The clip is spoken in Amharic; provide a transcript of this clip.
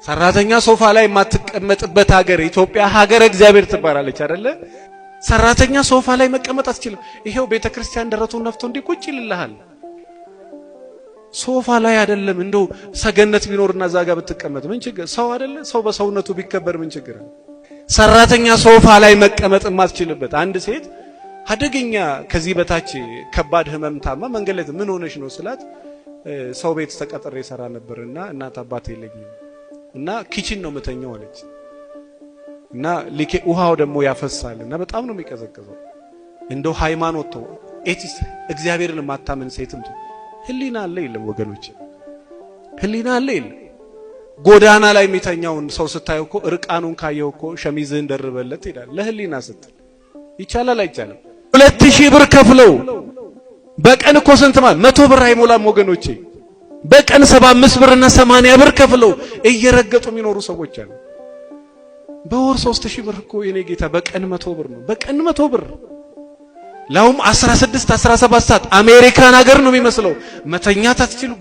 ሰራተኛ ሶፋ ላይ የማትቀመጥበት ሀገር ኢትዮጵያ ሀገረ እግዚአብሔር ትባላለች አይደለ? ሰራተኛ ሶፋ ላይ መቀመጥ አትችልም። ይሄው ቤተክርስቲያን ደረቱን ነፍቶ እንዲቁጭ ይልልሃል። ሶፋ ላይ አይደለም እንደው ሰገነት ቢኖርና ዛጋ ብትቀመጥ ምን ችግር? ሰው አይደለ? ሰው በሰውነቱ ቢከበር ምን ችግር? ሰራተኛ ሶፋ ላይ መቀመጥ የማትችልበት አንድ ሴት አደገኛ ከዚህ በታች ከባድ ህመም ታማ መንገድ ላይ ምን ሆነሽ ነው ስላት ሰው ቤት ተቀጥሬ ሰራ ነበርና እናት አባቴ የለኝም እና ኪችን ነው መተኛው አለች። እና ውሃው ደግሞ ያፈሳልና በጣም ነው የሚቀዘቅዘው። እንደው ሃይማኖት ተው ኤቲስ እግዚአብሔርን ማታመን ሴትም ህሊና አለ የለም ወገኖች? ህሊና አለ የለም? ጎዳና ላይ የሚተኛውን ሰው ስታየው እኮ እርቃኑን ካየው እኮ ሸሚዝህን ደርበለት ይላል። ለህሊና ስትል ይቻላል አይቻልም? 2000 ብር ከፍለው በቀን እኮ ስንት ማለት 100 ብር አይሞላም ወገኖቼ። በቀን 75 ብርና 80 ብር ከፍለው እየረገጡ የሚኖሩ ሰዎች አሉ። በወር 3000 ብር እኮ የኔ ጌታ በቀን 100 ብር ነው። በቀን 100 ብር ላውም 16 17 ሰዓት አሜሪካን ሀገር ነው የሚመስለው። መተኛት አትችሉ።